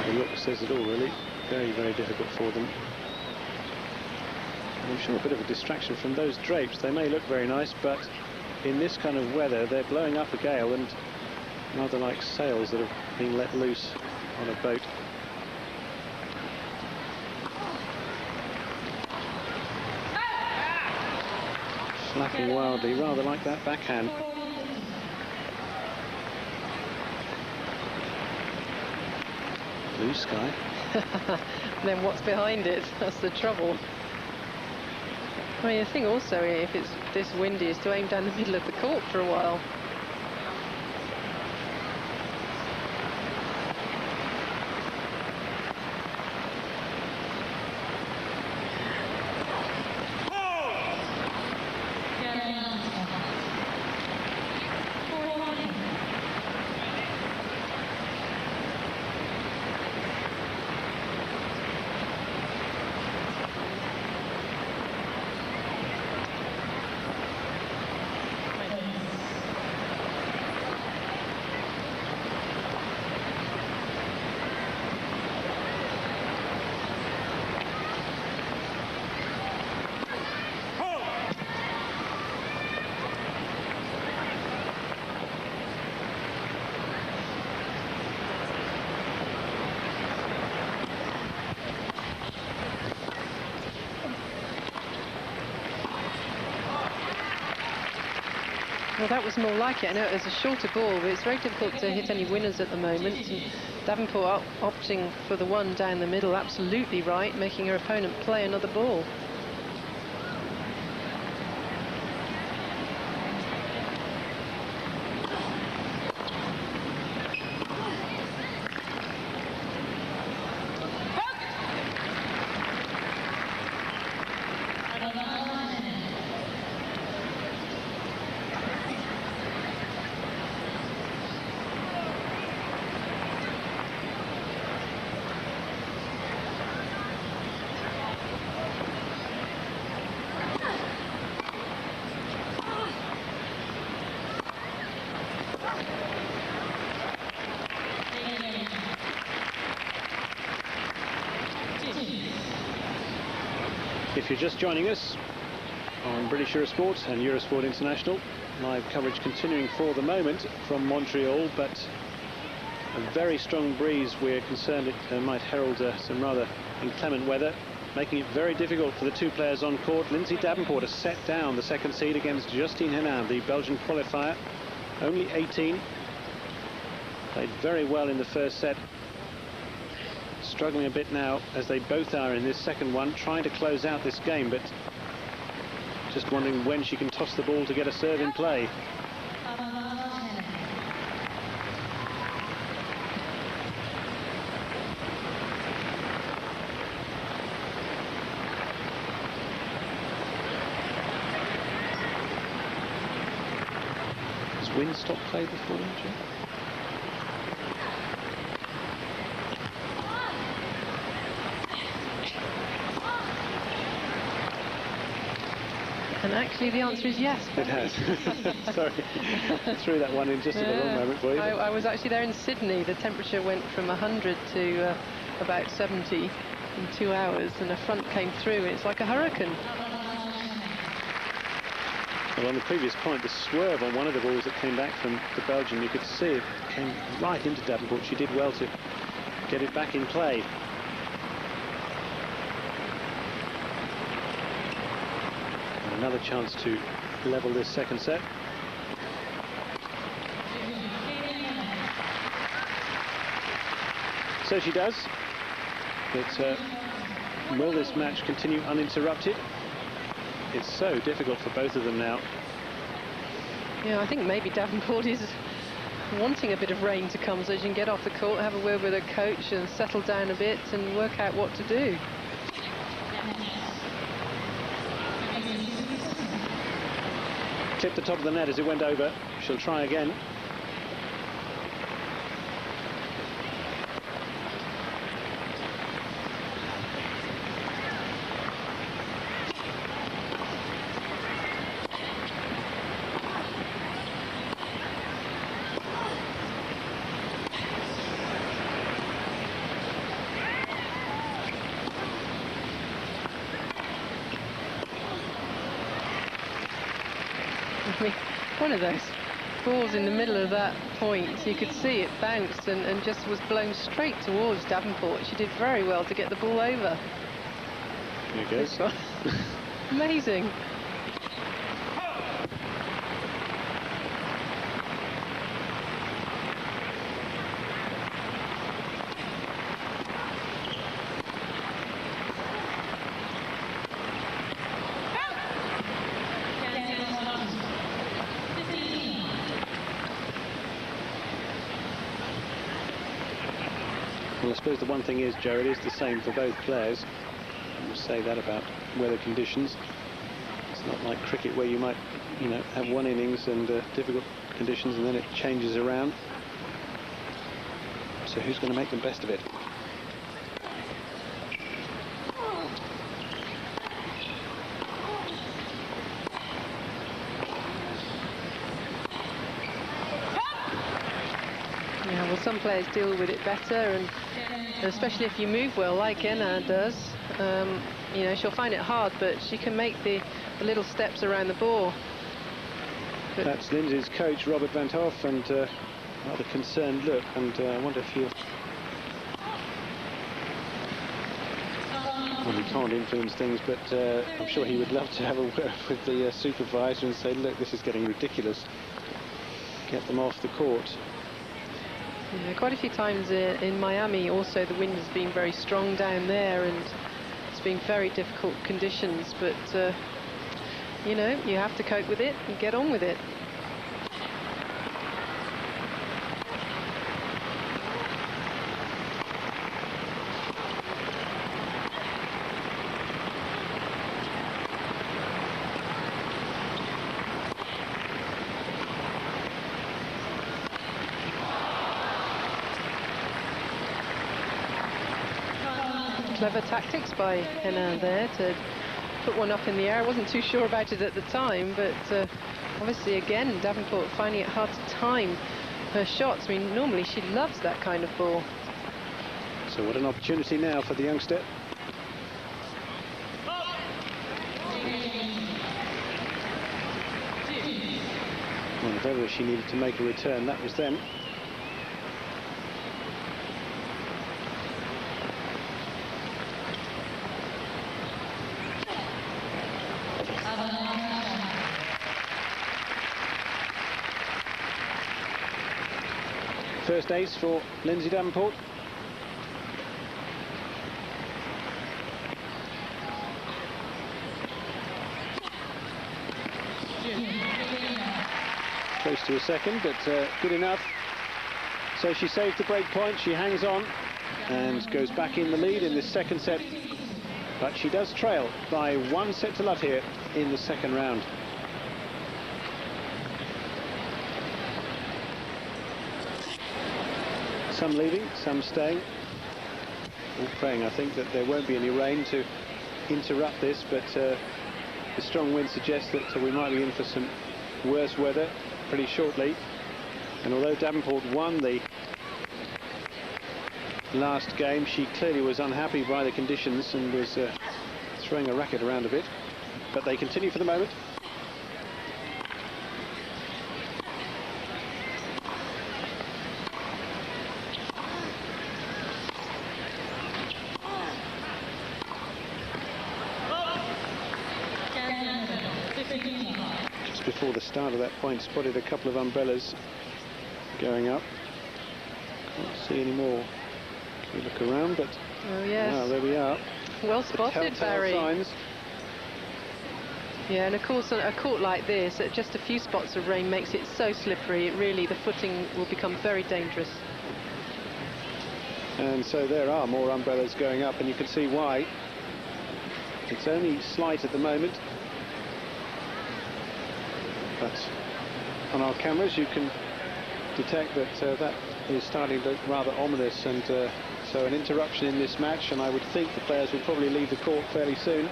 The look says it all, really. Very, very difficult for them. And I'm sure a bit of a distraction from those drapes. They may look very nice, but in this kind of weather, they're blowing up a gale and rather like sails that have been let loose on a boat. Flapping wildly, rather like that backhand. Blue sky. Then what's behind it? That's the trouble. I mean, the thing also, if it's this windy, is to aim down the middle of the court for a while. Well, that was more like it. I know it was a shorter ball, but it's very difficult to hit any winners at the moment. And Davenport opting for the one down the middle, absolutely right, making her opponent play another ball. If you're just joining us on British Eurosport and Eurosport International, live coverage continuing for the moment from Montreal, but a very strong breeze. We're concerned it might herald some rather inclement weather, making it very difficult for the two players on court. Lindsay Davenport has set down the second seed against Justine, the Belgian qualifier, only 18. Played very well in the first set. Struggling a bit now, as they both are in this second one, trying to close out this game, but just wondering when she can toss the ball to get a serve in play. Has wind stopped play before, Jim? And actually the answer is yes. It has. Sorry, threw that one in just at the wrong moment for you. I was actually there in Sydney. The temperature went from 100 to about 70 in 2 hours, and a front came through. It's like a hurricane. Well, on the previous point, the swerve on one of the balls that came back from the Belgian, you could see it came right into Davenport. She did well to get it back in play. Another chance to level this second set. So she does. But will this match continue uninterrupted? It's so difficult for both of them now. Yeah, I think maybe Davenport is wanting a bit of rain to come so she can get off the court, have a word with her coach and settle down a bit and work out what to do. Clipped the top of the net as it went over. She'll try again. one of those balls in the middle of that point. You could see it bounced and just was blown straight towards Davenport. She did very well to get the ball over. There it goes. Amazing. Well, I suppose the one thing is, Joe, it is the same for both players. We'll say that about weather conditions. It's not like cricket where you might, have one innings and difficult conditions and then it changes around. So who's going to make the best of it? Yeah, well, some players deal with it better, and especially if you move well, like Hénin does. She'll find it hard, but she can make the little steps around the ball. But that's Lindsay's coach, Robert Van Hoff, and rather concerned look, and I wonder if he'll... Well, he can't influence things, but I'm sure he would love to have a word with the supervisor and say, look, this is getting ridiculous. Get them off the court. Yeah, quite a few times in Miami also the wind has been very strong down there, and it's been very difficult conditions, but you have to cope with it and get on with it. Clever tactics by Hénin there to put one up in the air. I wasn't too sure about it at the time, but obviously again Davenport finding it hard to time her shots. I mean, normally she loves that kind of ball. So what an opportunity now for the youngster. Well, if ever she needed to make a return, that was then. First ace for Lindsay Davenport. Close to a second, but good enough. So she saved the break point, she hangs on and goes back in the lead in this second set. But she does trail by 1 set to love here in the second round. Some leaving, some staying. All praying, I think, that there won't be any rain to interrupt this, but the strong wind suggests that we might be in for some worse weather pretty shortly. And although Davenport won the last game, she clearly was unhappy by the conditions and was throwing a racket around a bit. But they continue for the moment. Just before the start of that point, spotted a couple of umbrellas going up. Can't see any more. Can we look around? But oh yes, wow, there we are. Well spotted, Barry. Signs. Yeah, and of course on a court like this, just a few spots of rain makes it so slippery. The footing will become very dangerous. And so there are more umbrellas going up, and you can see why. It's only slight at the moment, but on our cameras you can detect that that is starting to look rather ominous, and so an interruption in this match, and I would think the players will probably leave the court fairly soon.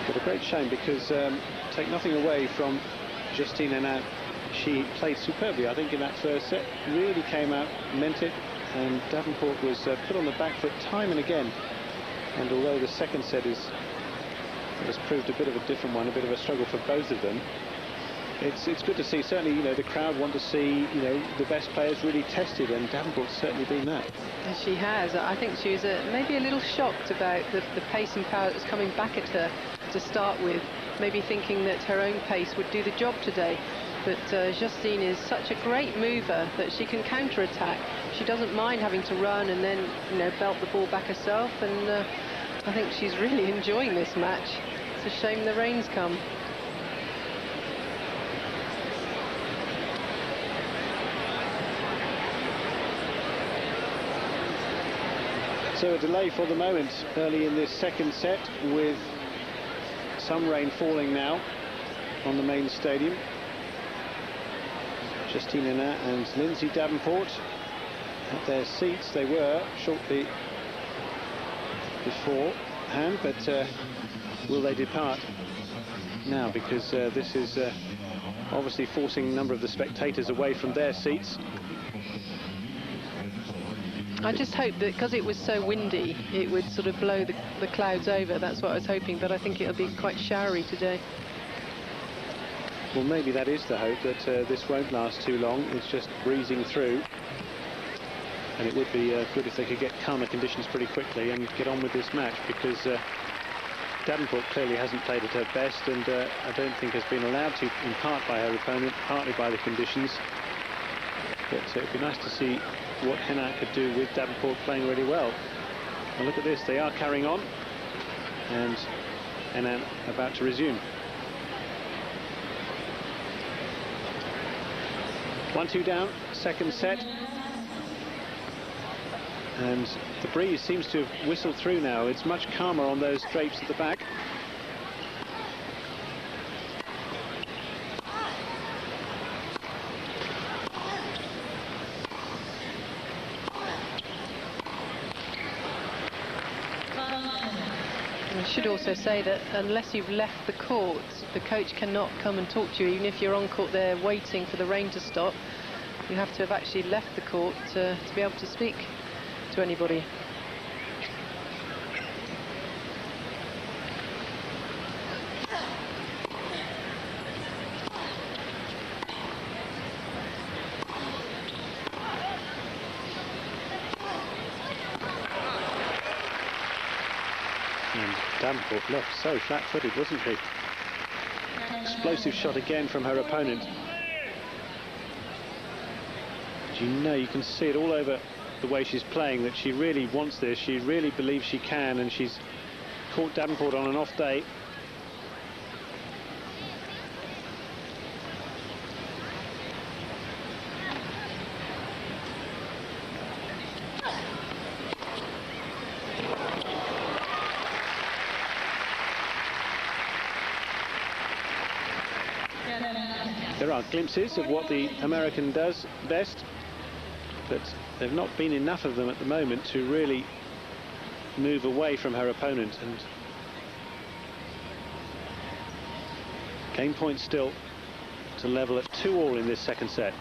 But a great shame, because take nothing away from Justine Hénin. She played superbly, I think, in that first set. Really came out, meant it, and Davenport was put on the back foot time and again. And although the second set is It has proved a bit of a different one, a bit of a struggle for both of them. It's good to see. Certainly, you know, the crowd want to see, you know, the best players really tested, and Davenport's certainly been that. And she has. I think she was maybe a little shocked about the pace and power that was coming back at her to start with, maybe thinking that her own pace would do the job today. But Justine is such a great mover that she can counter-attack. She doesn't mind having to run and then, you know, belt the ball back herself, and I think she's really enjoying this match. It's a shame the rain's come. So a delay for the moment early in this second set, with some rain falling now on the main stadium. Justine Hénin and Lindsay Davenport at their seats. They were shortly beforehand, but will they depart now? Because this is obviously forcing a number of the spectators away from their seats. I just hope that because it was so windy, it would sort of blow the clouds over. That's what I was hoping, but I think it'll be quite showery today. Well, maybe that is the hope, that this won't last too long. It's just breezing through. And it would be good if they could get calmer conditions pretty quickly and get on with this match, because Davenport clearly hasn't played at her best, and I don't think has been allowed to, in part by her opponent, partly by the conditions. But it'd be nice to see what Hénin could do with Davenport playing really well. And look at this, they are carrying on, and Hénin about to resume. 1-2 down, second set. And the breeze seems to have whistled through now. It's much calmer on those drapes at the back. I should also say that unless you've left the court, the coach cannot come and talk to you, even if you're on court there waiting for the rain to stop. You have to have actually left the court to be able to speak to anybody. And Davenport left so flat-footed, wasn't she? Explosive shot again from her opponent. You know, you can see it all over the way she's playing, that she really wants this. She really believes she can, and she's caught Davenport on an off day. There are glimpses of what the American does best, but there've not been enough of them at the moment to really move away from her opponent. And game point still to level at 2-2 in this second set.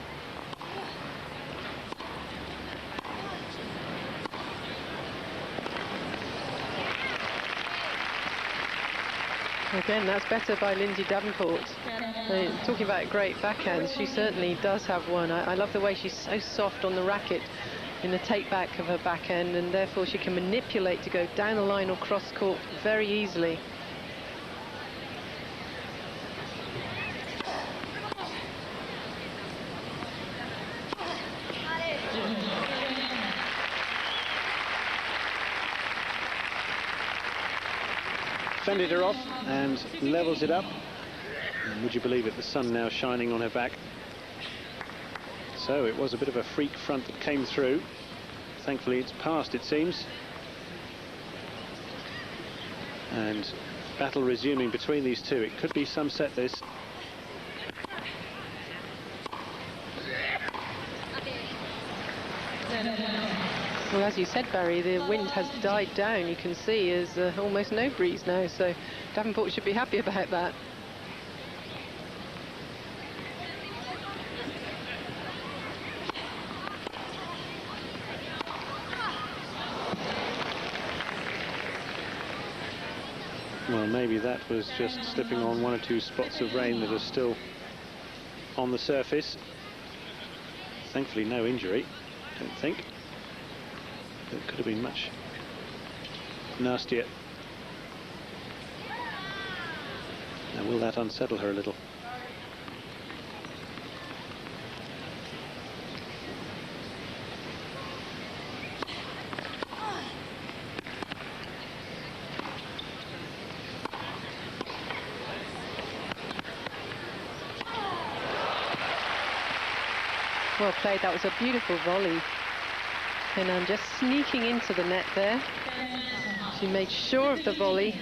Again, that's better by Lindsay Davenport. Talking about great backhands, she certainly does have one. I love the way she's so soft on the racket in the take back of her backhand, and therefore she can manipulate to go down the line or cross court very easily. Fended her off and levels it up. And would you believe it, the sun now shining on her back. So it was a bit of a freak front that came through. Thankfully it's passed, it seems. And battle resuming between these two. It could be some set, this. Well, as you said, Barry, the wind has died down. You can see there's almost no breeze now, so Davenport should be happy about that. Well, maybe that was just slipping on one or two spots of rain that are still on the surface. Thankfully no injury, I don't think. It could have been much nastier. Now will that unsettle her a little? Well played, that was a beautiful volley. And I'm just sneaking into the net there. She made sure of the volley.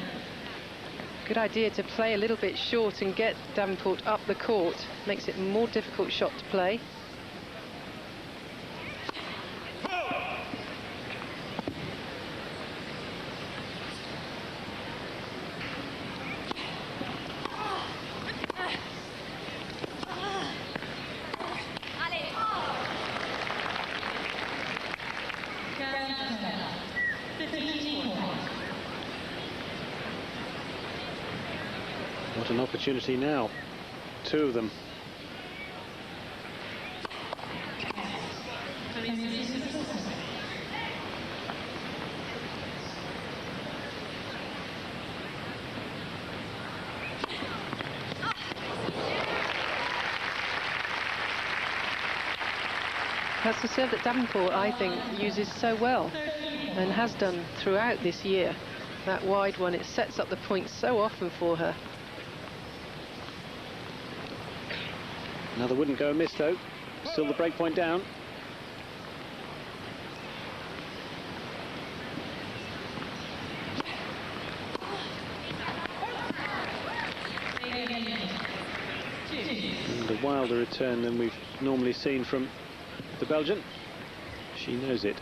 Good idea to play a little bit short and get Davenport up the court. Makes it a more difficult shot to play. What an opportunity now, two of them. That's the serve that Davenport, I think, uses so well and has done throughout this year. That wide one, it sets up the point so often for her. Another wouldn't go amiss though. Still the break point down. And a wilder return than we've normally seen from the Belgian. She knows it.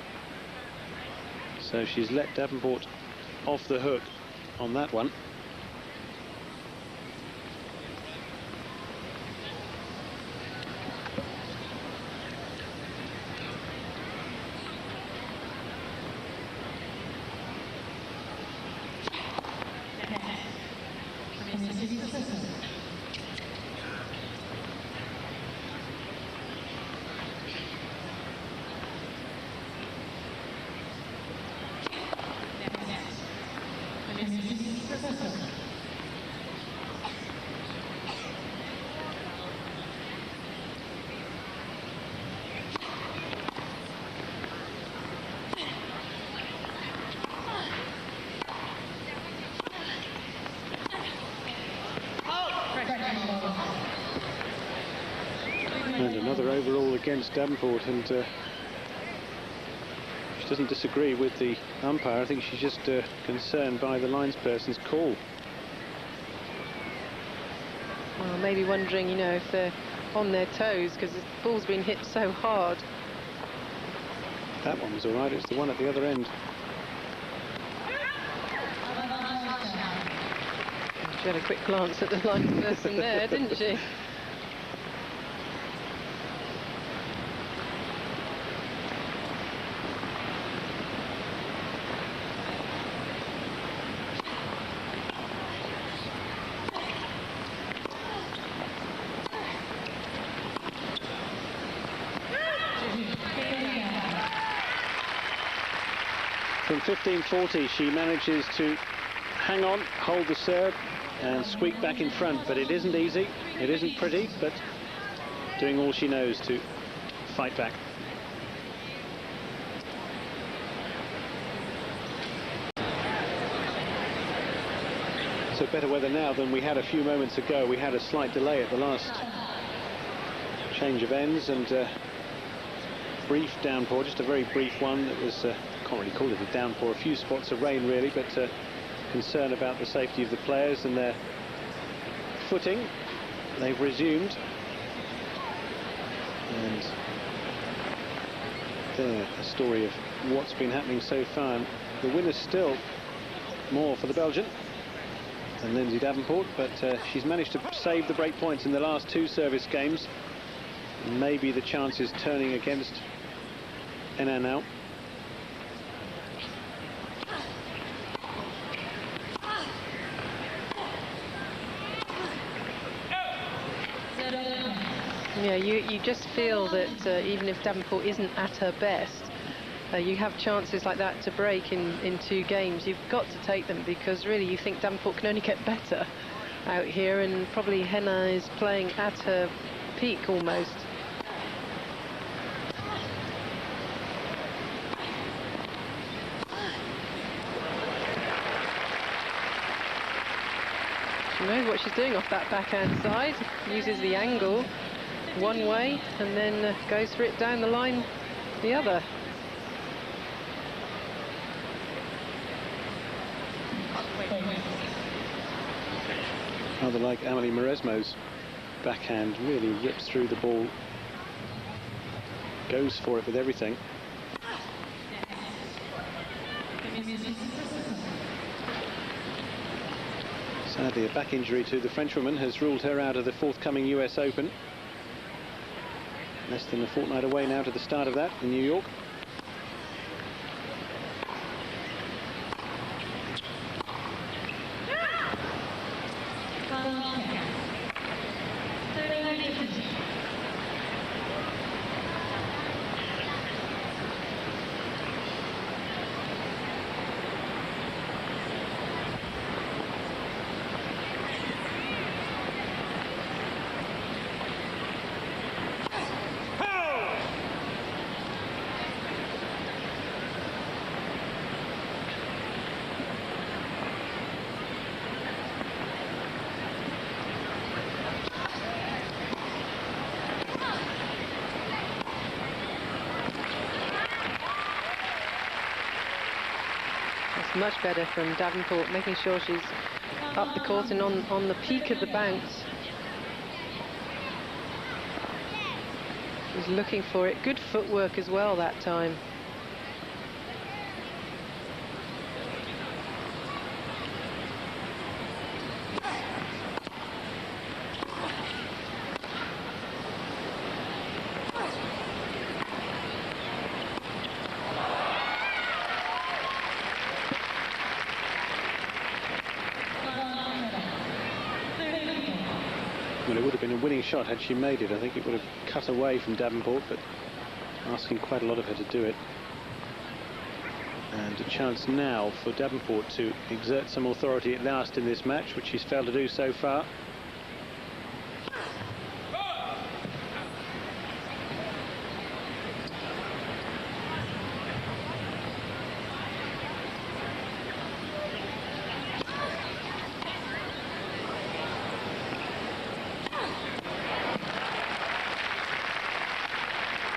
So she's let Davenport off the hook on that one. And another overall against Davenport, and she doesn't disagree with the umpire. I think she's just concerned by the linesperson's call. Well, maybe wondering, you know, if they're on their toes because the ball's been hit so hard. That one was all right. It's the one at the other end. She had a quick glance at the linesperson there, didn't she? From 15-40, she manages to hang on, hold the serve, and squeak back in front. But it isn't easy, it isn't pretty, but doing all she knows to fight back. So better weather now than we had a few moments ago. We had a slight delay at the last change of ends, and brief downpour, just a very brief one. That was, can't really call it a downpour, a few spots of rain really, but concern about the safety of the players and their footing. They've resumed, and there, a story of what's been happening so far. And the winner's still more for the Belgian than Lindsay Davenport, but she's managed to save the break points in the last two service games. Maybe the chance is turning against hénin now. Yeah, you just feel that even if Davenport isn't at her best, you have chances like that to break in 2 games. You've got to take them, because really you think Davenport can only get better out here, and probably Hénin is playing at her peak almost. She knows what she's doing off that backhand side, uses the angle one way and then goes for it down the line the other. Rather like Amélie Mauresmo's backhand, really rips through the ball, goes for it with everything. Sadly, a back injury to the Frenchwoman has ruled her out of the forthcoming US Open. Less than a fortnight away now to the start of that in New York. Much better from Davenport, making sure she's up the court and on the peak of the bounce. She's looking for it. Good footwork as well that time. Well, it would have been a winning shot had she made it. I think it would have cut away from Davenport, but asking quite a lot of her to do it. And a chance now for Davenport to exert some authority at last in this match, which she's failed to do so far.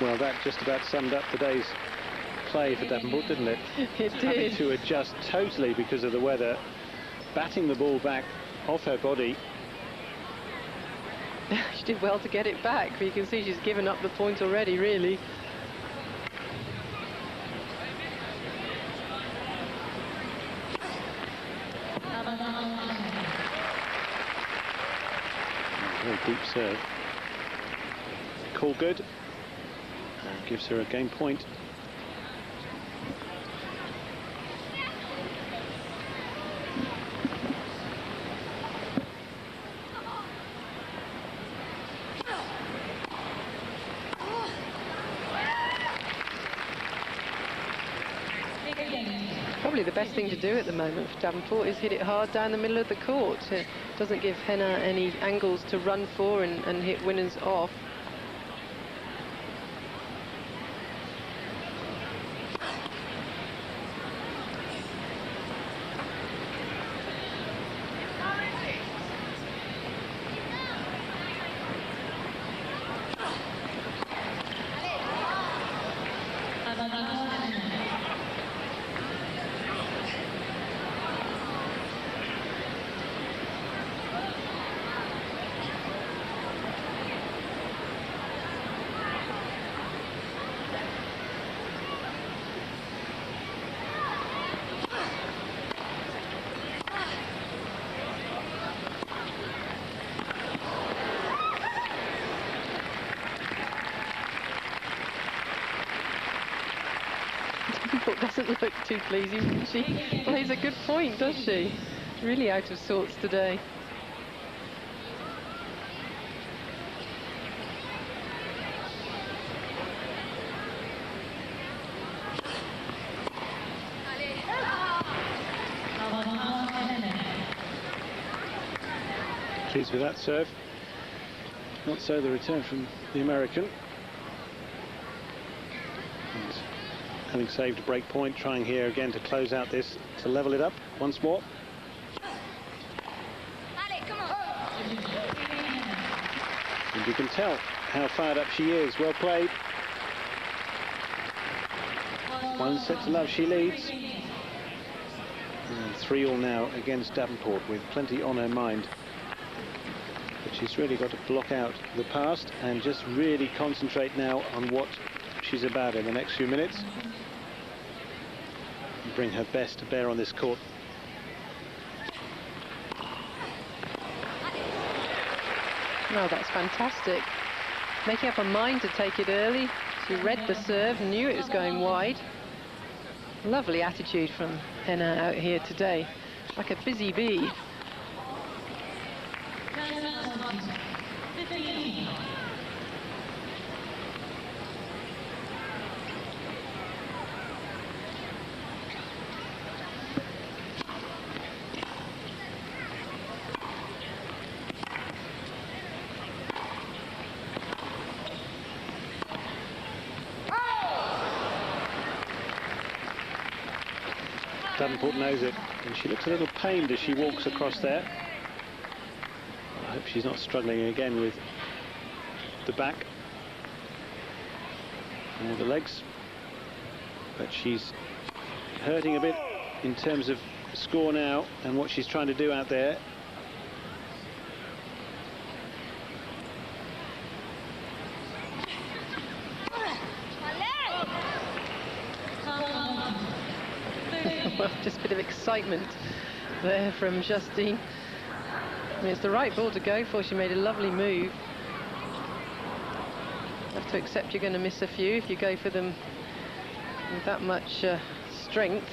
Well, that just about summed up today's play for Davenport, didn't it? It Having did. to adjust totally because of the weather, batting the ball back off her body. She did well to get it back, but you can see she's given up the point already, really. Very deep serve. Call good. And gives her a game point. Probably the best thing to do at the moment for Davenport is hit it hard down the middle of the court. It doesn't give Hénin any angles to run for and hit winners off. Doesn't look too pleasing. She plays a good point, does she? Really out of sorts today. Pleased with that serve. Not so the return from the American. And having saved a break point, trying here again to close out this, to level it up once more. And you can tell how fired up she is. Well played. 1 set to love, she leads. And 3-all now against Davenport, with plenty on her mind. But she's really got to block out the past and just really concentrate now on what she's about in the next few minutes. And bring her best to bear on this court. No, that's fantastic. Making up her mind to take it early. She read the serve, knew it was going wide. Lovely attitude from hénin out here today, like a busy bee. Davenport knows it, and she looks a little pained as she walks across there. I hope she's not struggling again with the back or the legs, but she's hurting a bit in terms of score now and what she's trying to do out there. Well, just a bit of excitement there from Justine. I mean, it's the right ball to go for. She made a lovely move. You have to accept you're going to miss a few if you go for them with that much strength.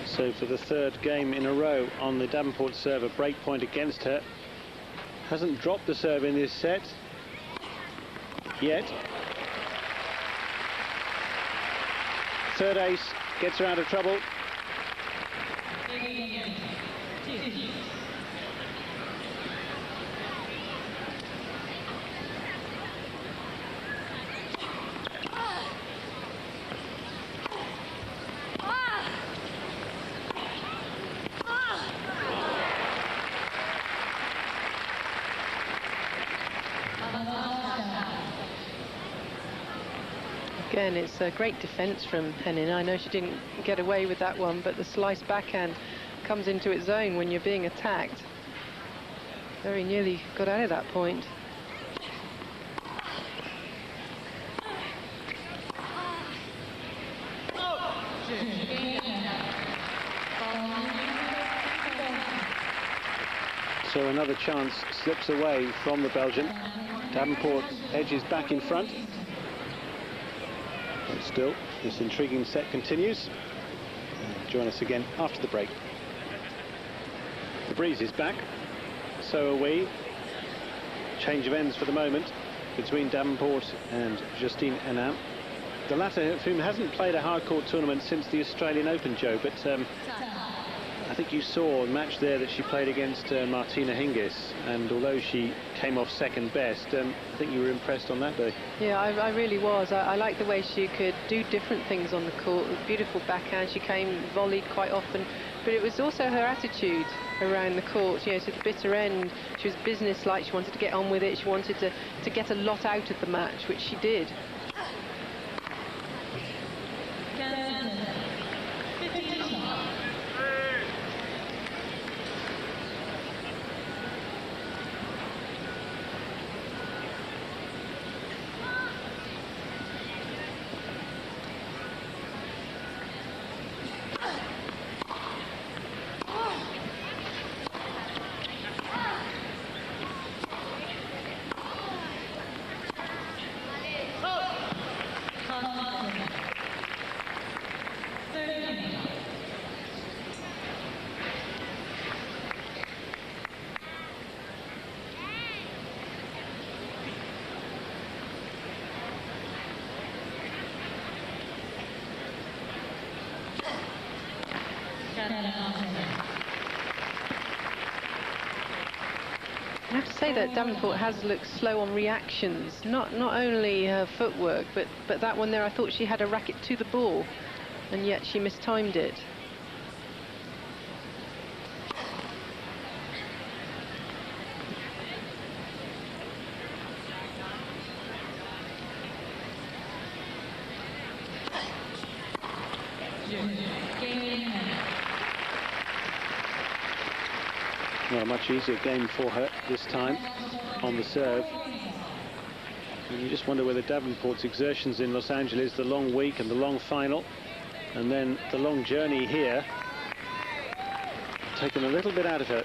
So for the third game in a row on the Davenport serve, a break point against her. Hasn't dropped the serve in this set yet. Third ace gets her out of trouble. Again, it's a great defence from hénin. I know she didn't get away with that one, but the slice backhand comes into its own when you're being attacked. Very nearly got out of that point. So another chance slips away from the Belgian. Davenport edges back in front. But still, this intriguing set continues. Join us again after the break. The breeze is back, so are we. Change of ends for the moment between Davenport and Justine hénin. The latter of whom hasn't played a hard-court tournament since the Australian Open, Joe, but I think you saw a match there that she played against Martina Hingis, and although she came off second best, I think you were impressed on that day. Yeah, I really was. I liked the way she could do different things on the court. Beautiful backhand. She came volleyed quite often, but it was also her attitude around the court. You know, to the bitter end, she was business-like. She wanted to get on with it. She wanted to get a lot out of the match, which she did. I have to say that Davenport has looked slow on reactions, not only her footwork, but that one there, I thought she had a racket to the ball, and yet she mistimed it. Well, a much easier game for her this time on the serve. And you just wonder whether Davenport's exertions in Los Angeles, the long week and the long final, and then the long journey here, taken a little bit out of her.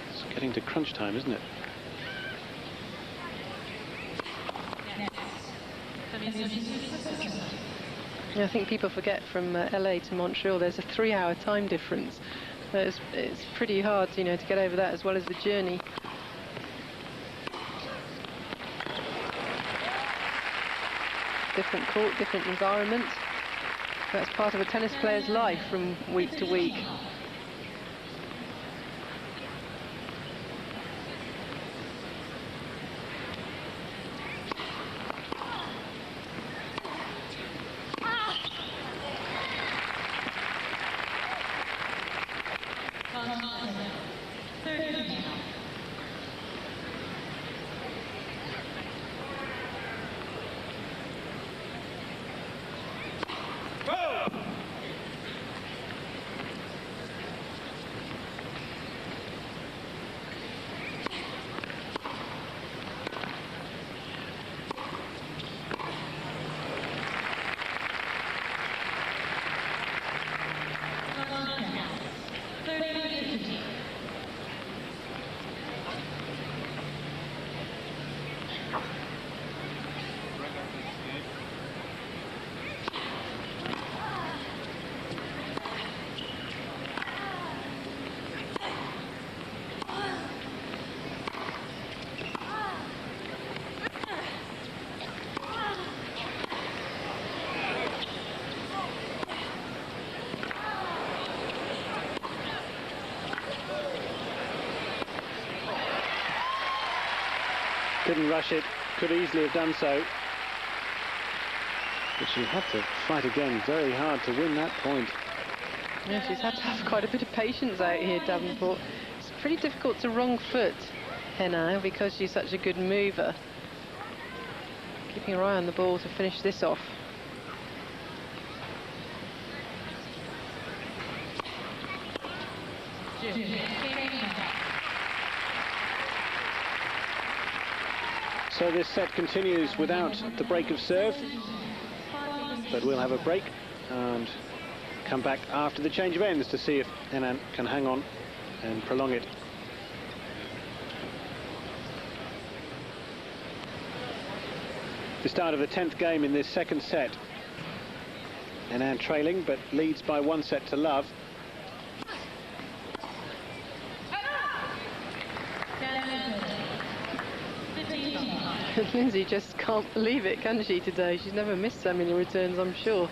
It's getting to crunch time, isn't it? I think people forget from LA to Montreal there's a 3-hour time difference. It's pretty hard, you know, to get over that as well as the journey. Different court, different environment. That's part of a tennis player's life from week to week. Didn't rush it, could easily have done so. But she had to fight again very hard to win that point. Yeah, she's had to have quite a bit of patience out here, Davenport. It's pretty difficult to wrong foot hénin because she's such a good mover. Keeping her eye on the ball to finish this off. So this set continues without the break of serve, but we'll have a break and come back after the change of ends to see if hénin can hang on and prolong it. The start of the 10th game in this second set. hénin trailing, but leads by 1 set to love. Lindsay just can't believe it, can she, today? She's never missed so many returns, I'm sure.